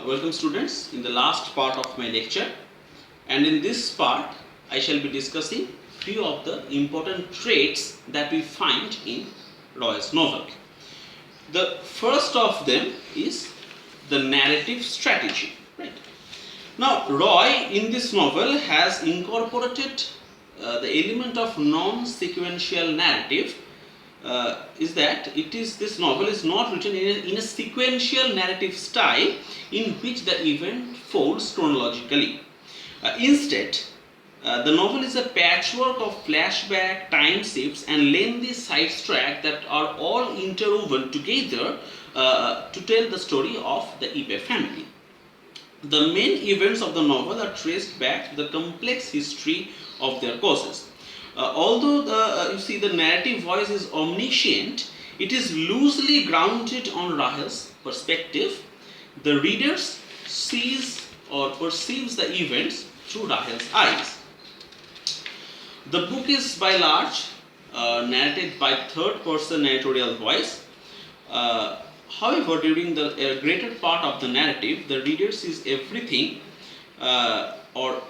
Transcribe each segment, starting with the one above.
Welcome students in the last part of my lecture, and in this part I shall be discussing few of the important traits that we find in Roy's novel. The first of them is the narrative strategy. Right. Now Roy in this novel has incorporated the element of non-sequential narrative. Is that this novel is not written in a sequential narrative style in which the event folds chronologically. Instead, the novel is a patchwork of flashback, time shifts, and lengthy sidetrack that are all interwoven together to tell the story of the Ipe family. The main events of the novel are traced back to the complex history of their causes. Although the narrative voice is omniscient, it is loosely grounded on Rahel's perspective. The reader sees or perceives the events through Rahel's eyes. The book is by large narrated by third-person narratorial voice. However, during the greater part of the narrative, the reader sees everything or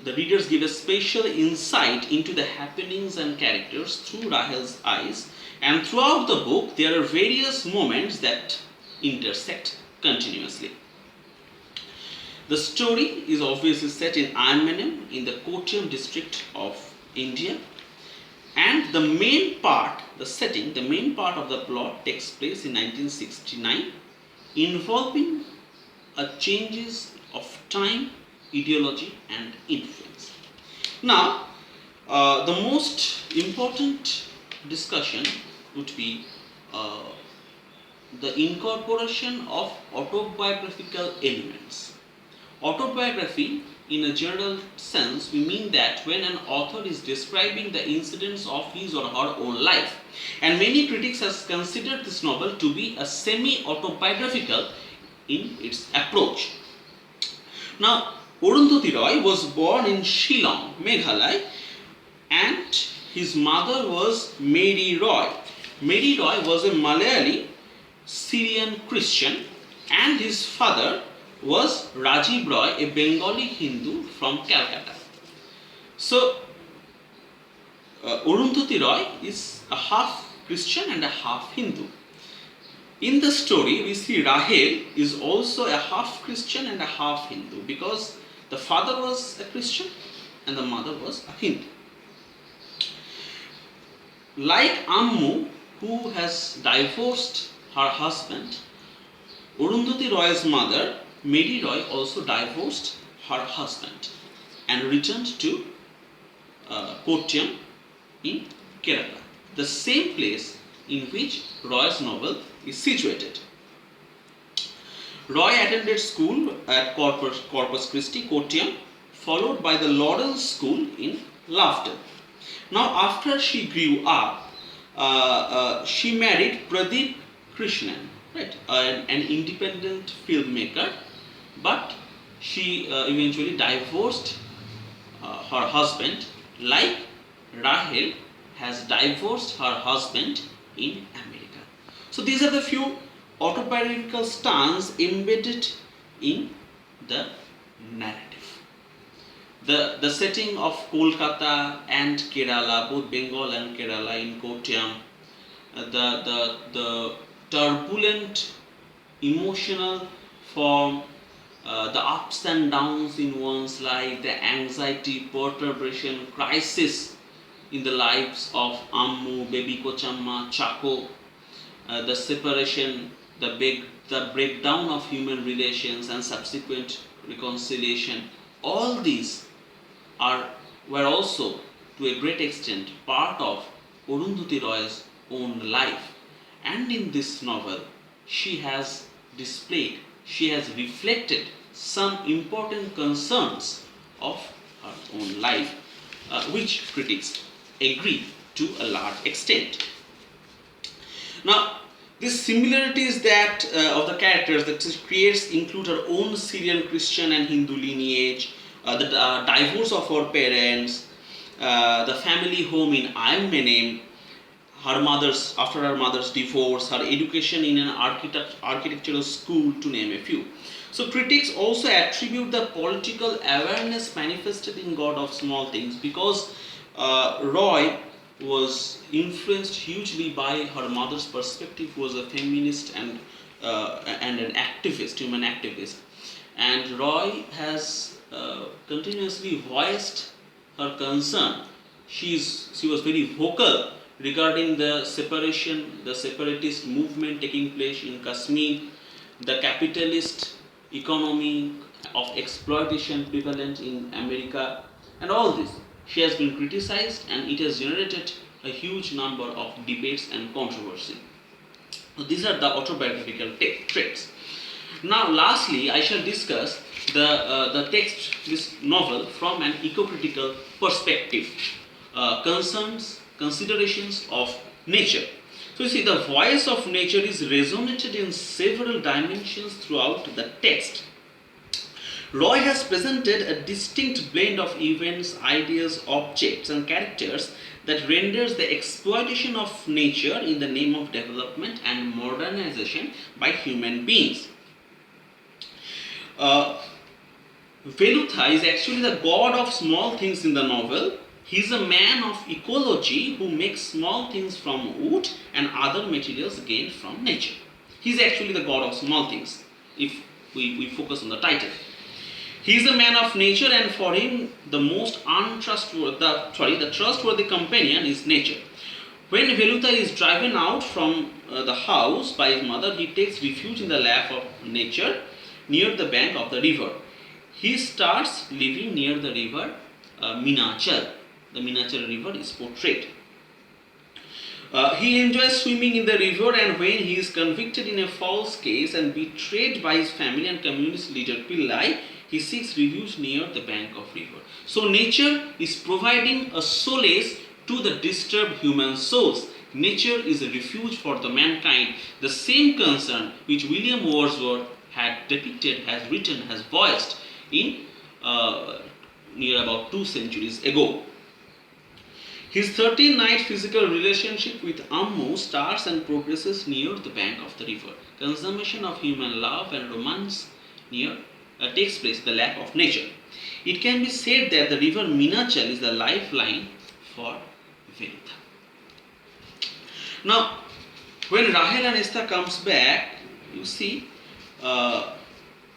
the readers give a special insight into the happenings and characters through Rahel's eyes, and throughout the book there are various moments that intersect continuously. The story is obviously set in Ayambanem in the Kottayam district of India, and the main part of the plot takes place in 1969, involving changes of time, ideology and influence. Now, the most important discussion would be the incorporation of autobiographical elements. Autobiography, in a general sense, we mean that when an author is describing the incidents of his or her own life, and many critics have considered this novel to be a semi-autobiographical in its approach. Now, Arundhati Roy was born in Shillong, Meghalaya, and his mother was Mary Roy. Mary Roy was a Malayali Syrian Christian, and his father was Rajiv Roy, a Bengali Hindu from Calcutta. So, Arundhati Roy is a half Christian and a half Hindu. In the story, we see Rahel is also a half Christian and a half Hindu, because the father was a Christian and the mother was a Hindu. Like Ammu, who has divorced her husband, Arundhati Roy's mother, Mary Roy, also divorced her husband and returned to Kottayam in Kerala, the same place in which Roy's novel is situated. Roy attended school at Corpus Christi, Kottayam, followed by the Laurel School in Lovedale. Now, after she grew up, she married Pradeep Krishnan, right, an independent filmmaker, but she eventually divorced her husband, like Rahel has divorced her husband in America. So these are the few autobiographical strands embedded in the narrative. The setting of Kolkata and Kerala, both Bengal and Kerala in Kottayam, the turbulent emotional form, the ups and downs in one's life, the anxiety, perturbation, crisis in the lives of Ammu, Baby Kochamma, Chako, the separation, the breakdown of human relations and subsequent reconciliation, all these were also to a great extent part of Arundhati Roy's own life. And in this novel, she has reflected some important concerns of her own life, which critics agree to a large extent. Now, these similarities that of the characters that she creates include her own Syrian Christian and Hindu lineage, the divorce of her parents, the family home in Ayambanem, after her mother's divorce, her education in an architectural school, to name a few. So critics also attribute the political awareness manifested in God of Small Things because Roy was influenced hugely by her mother's perspective, who was a feminist and an activist, human activist. And Roy has continuously voiced her concern. She was very vocal regarding the separatist movement taking place in Kashmir, the capitalist economy of exploitation prevalent in America, and all this. She has been criticized, and it has generated a huge number of debates and controversy. So these are the autobiographical traits. Now, lastly, I shall discuss the text, this novel, from an eco-critical perspective, considerations of nature. So you see, the voice of nature is resonated in several dimensions throughout the text. Roy has presented a distinct blend of events, ideas, objects, and characters that renders the exploitation of nature in the name of development and modernization by human beings. Velutha is actually the god of small things in the novel. He is a man of ecology who makes small things from wood and other materials gained from nature. He is actually the god of small things, if we focus on the title. He is a man of nature, and for him the most the trustworthy companion is nature. When Velutha is driven out from the house by his mother, he takes refuge in the lap of nature near the bank of the river. He starts living near the river Minachal. The Minachal river is portrayed. He enjoys swimming in the river, and when he is convicted in a false case and betrayed by his family and communist leader Pillai, he seeks refuge near the bank of river. So nature is providing a solace to the disturbed human souls. Nature is a refuge for the mankind. The same concern which William Wordsworth had depicted, has written, has voiced in near about 2 centuries ago. His 13-night physical relationship with Ammu starts and progresses near the bank of the river. Consummation of human love and romance takes place in the lap of nature. It can be said that the river Minachal is the lifeline for Velutha. Now, when Rahel and Esther comes back, you see there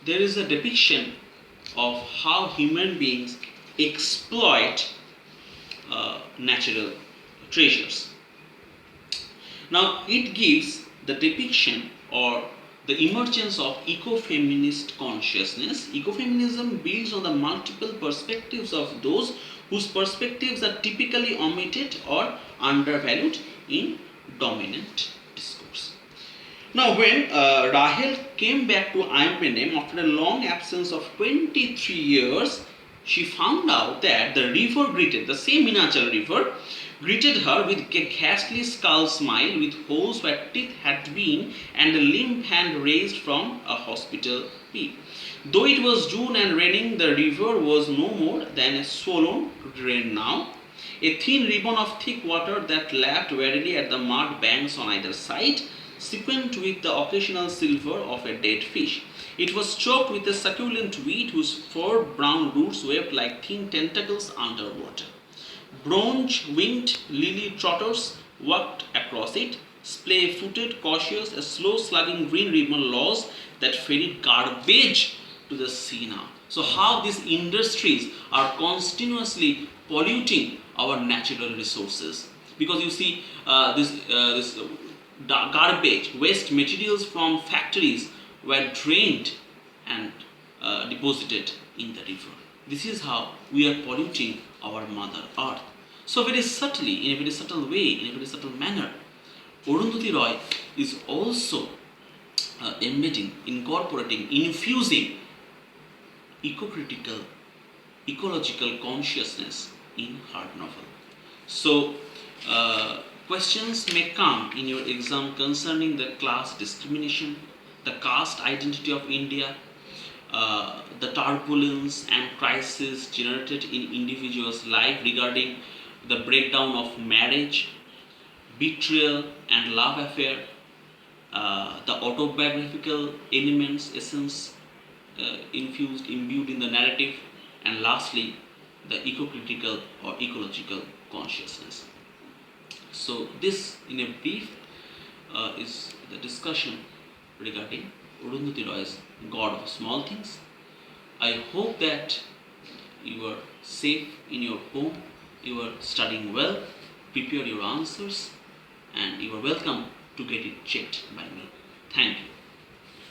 is a depiction of how human beings exploit natural treasures. Now, it gives the depiction or the emergence of ecofeminist consciousness. Ecofeminism builds on the multiple perspectives of those whose perspectives are typically omitted or undervalued in dominant discourse. Now, when Rahel came back to Ayampenem after a long absence of 23 years, she found out that the river the same Minachal river, greeted her with a ghastly skull smile with holes where teeth had been and a limp hand raised from a hospital bed. Though it was June and raining, the river was no more than a swollen drain now, a thin ribbon of thick water that lapped wearily at the mud banks on either side, sequined with the occasional silver of a dead fish. It was choked with a succulent weed whose 4 brown roots waved like thin tentacles underwater. Bronze-winged lily trotters walked across it, splay-footed, cautious, a slow-slugging green ribbon laws that ferried garbage to the sea now. So how these industries are continuously polluting our natural resources. Because you see this garbage, waste materials from factories were drained and deposited in the river. This is how we are polluting our mother earth. So very subtly, in a very subtle way, in a very subtle manner, Arundhati Roy is also incorporating, infusing eco-critical, ecological consciousness in her novel. So questions may come in your exam concerning the class discrimination, the caste identity of India, the turbulence and crisis generated in individuals' life regarding the breakdown of marriage, betrayal and love affair, the autobiographical elements, essence imbued in the narrative, and lastly, the eco-critical or ecological consciousness. So this, in a brief, is the discussion regarding Arundhati Roy's God of Small Things. I hope that you are safe in your home, you are studying well, prepare your answers, and you are welcome to get it checked by me. Thank you.